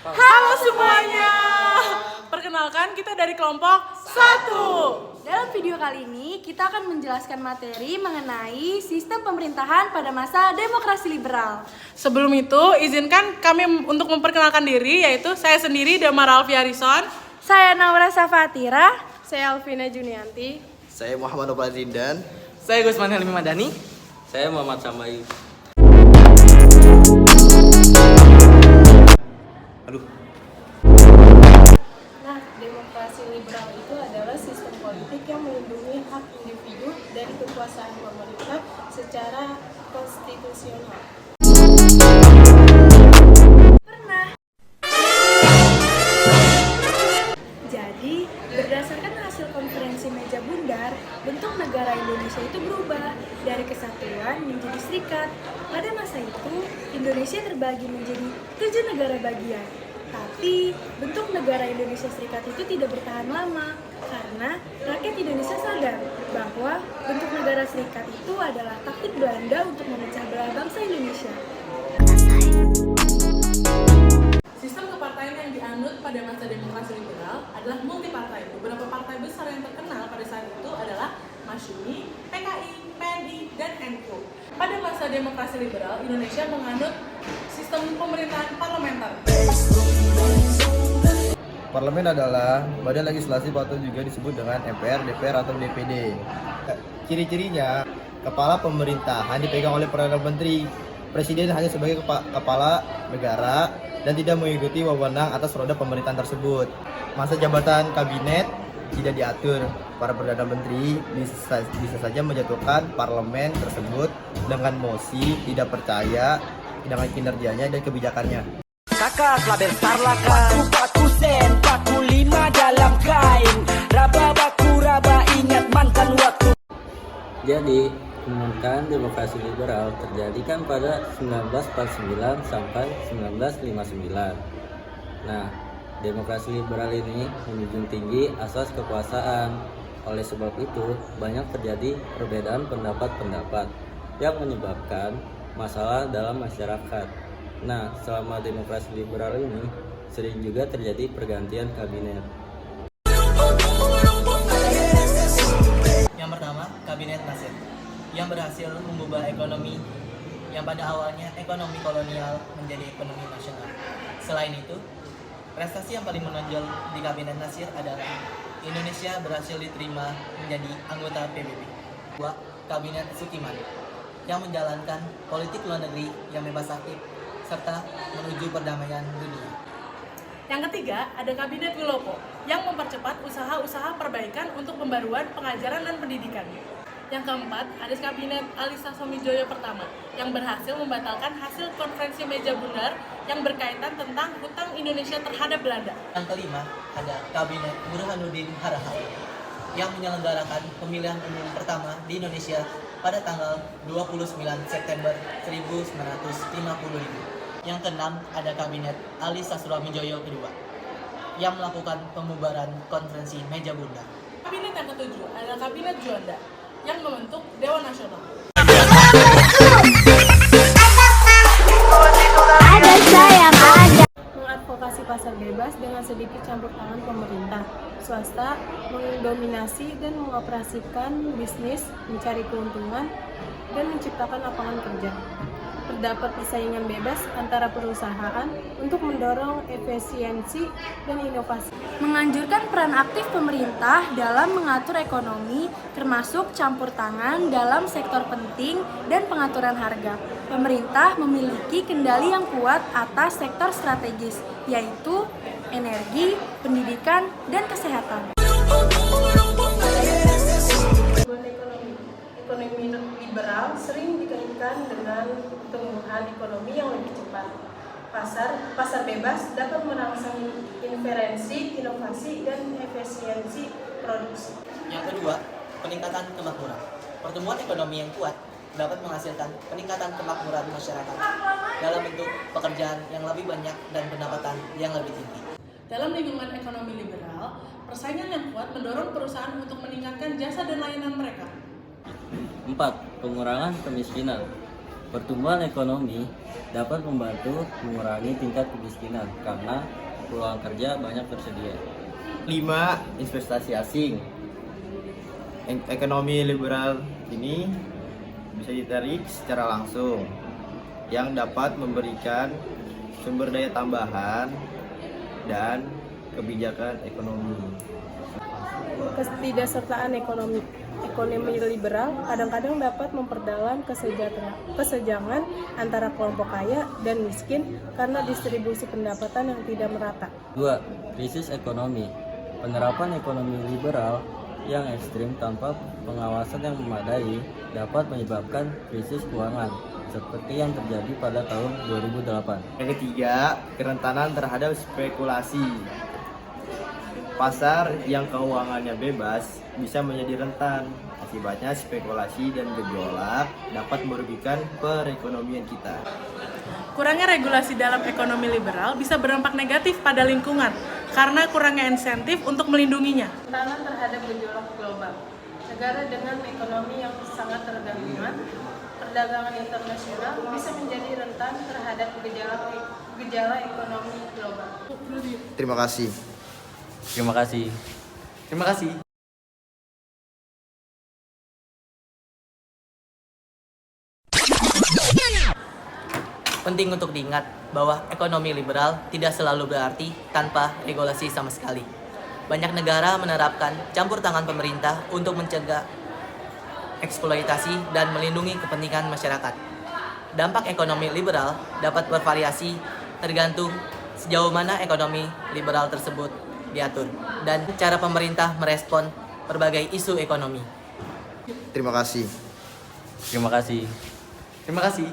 Halo semuanya. Perkenalkan kita dari kelompok 1. Dalam video kali ini kita akan menjelaskan materi mengenai sistem pemerintahan pada masa demokrasi liberal. Sebelum itu, izinkan kami untuk memperkenalkan diri, yaitu saya sendiri Damar Alfi Harrison. Saya Naura Safatira. Saya Alvina Junianti. Saya Muhammad Nopal Zindan. Saya Gusman Helmi Madani. Saya Muhammad Sambayu. Nah, demokrasi liberal itu adalah sistem politik yang melindungi hak individu dari kekuasaan pemerintah secara konstitusional. Jadi, berdasarkan hasil konferensi meja bundar, bentuk negara Indonesia itu berubah dari kesatuan menjadi serikat. Pada masa itu, Indonesia terbagi menjadi 7 negara bagian. Tapi, bentuk negara Indonesia Serikat itu tidak bertahan lama karena rakyat Indonesia sadar bahwa bentuk negara serikat itu adalah taktik Belanda untuk memecah belah bangsa Indonesia. Sistem kepartaian yang dianut pada masa demokrasi liberal adalah multipartai. Beberapa partai besar yang terkenal pada saat itu adalah Masyumi, PKI, PNI, dan NU. Pada masa demokrasi liberal, Indonesia menganut sistem pemerintahan parlementer. Parlemen adalah badan legislasi atau juga disebut dengan MPR, DPR, atau DPD. Ciri-cirinya, kepala pemerintahan dipegang oleh Perdana Menteri. Presiden hanya sebagai kepala negara dan tidak mengikuti wewenang atas roda pemerintahan tersebut. Masa jabatan kabinet tidak diatur. Para Perdana Menteri bisa saja menjatuhkan parlemen tersebut dengan mosi tidak percaya dengan kinerjanya dan kebijakannya. Kakak label parlaka. Paku sen, paku 5 dalam kain. Raba baku raba ingat mantan waktu. Jadi, pemerintahan demokrasi liberal terjadi kan pada 1949 sampai 1959. Nah, demokrasi liberal ini menjunjung tinggi asas kekuasaan. Oleh sebab itu, banyak terjadi perbedaan pendapat-pendapat yang menyebabkan masalah dalam masyarakat. Nah, selama demokrasi liberal ini sering juga terjadi pergantian kabinet. Yang pertama, Kabinet Nasir yang berhasil mengubah ekonomi yang pada awalnya ekonomi kolonial menjadi ekonomi nasional. Selain itu, prestasi yang paling menonjol di Kabinet Nasir adalah Indonesia berhasil diterima menjadi anggota PBB. Dua, Kabinet Sukiman yang menjalankan politik luar negeri yang bebas aktif serta menuju perdamaian dunia. Yang ketiga, ada Kabinet Wilopo yang mempercepat usaha-usaha perbaikan untuk pembaruan pengajaran dan pendidikan. Yang keempat, ada Kabinet Ali Sastroamidjojo pertama yang berhasil membatalkan hasil konferensi meja bundar yang berkaitan tentang hutang Indonesia terhadap Belanda. Yang kelima, ada Kabinet Burhanuddin Harahap yang menyelenggarakan pemilihan umum pertama di Indonesia pada tanggal 29 September 1955. Yang keenam, ada Kabinet Ali Sastroamidjojo kedua yang melakukan pembubaran konferensi meja bundar. Kabinet yang ketujuh adalah Kabinet Juanda yang membentuk Dewan Nasional. Mengadvokasi pasar bebas dengan sedikit campur tangan pemerintah. Swasta mendominasi dan mengoperasikan bisnis, mencari keuntungan, dan menciptakan lapangan kerja. Terdapat persaingan bebas antara perusahaan untuk mendorong efisiensi dan inovasi. Menganjurkan peran aktif pemerintah dalam mengatur ekonomi, termasuk campur tangan dalam sektor penting dan pengaturan harga. Pemerintah memiliki kendali yang kuat atas sektor strategis, yaitu energi, pendidikan, dan kesehatan. Ekonomi liberal sering dikaitkan dengan pertumbuhan ekonomi yang lebih cepat. Pasar bebas dapat merangsang inferensi, inovasi, dan efisiensi produksi. Yang kedua, peningkatan kemakmuran. Pertumbuhan ekonomi yang kuat dapat menghasilkan peningkatan kemakmuran masyarakat dalam bentuk pekerjaan yang lebih banyak dan pendapatan yang lebih tinggi. Dalam lingkungan ekonomi liberal, persaingan yang kuat mendorong perusahaan untuk meningkatkan jasa dan layanan mereka. 4. Pengurangan kemiskinan. Pertumbuhan ekonomi dapat membantu mengurangi tingkat kemiskinan karena peluang kerja banyak tersedia. 5. Investasi asing. Ekonomi liberal ini bisa ditarik secara langsung yang dapat memberikan sumber daya tambahan dan kebijakan ekonomi. Ketidaksertaan ekonomi liberal kadang-kadang dapat memperdalam kesenjangan antara kelompok kaya dan miskin karena distribusi pendapatan yang tidak merata. 2. Krisis ekonomi. Penerapan ekonomi liberal yang ekstrim tanpa pengawasan yang memadai dapat menyebabkan krisis keuangan seperti yang terjadi pada tahun 2008. Yang ketiga, kerentanan terhadap spekulasi. Pasar yang keuangannya bebas bisa menjadi rentan. Akibatnya spekulasi dan gejolak dapat merugikan perekonomian kita. Kurangnya regulasi dalam ekonomi liberal bisa berdampak negatif pada lingkungan karena kurangnya insentif untuk melindunginya. Tantangan terhadap gejolak global. Negara dengan ekonomi yang sangat tergantungan, perdagangan internasional bisa menjadi rentan terhadap gejala ekonomi global. Terima kasih. Terima kasih. Terima kasih. Penting untuk diingat bahwa ekonomi liberal tidak selalu berarti tanpa regulasi sama sekali. Banyak negara menerapkan campur tangan pemerintah untuk mencegah eksploitasi dan melindungi kepentingan masyarakat. Dampak ekonomi liberal dapat bervariasi tergantung sejauh mana ekonomi liberal tersebut diatur dan cara pemerintah merespon berbagai isu ekonomi. Terima kasih. Terima kasih. Terima kasih.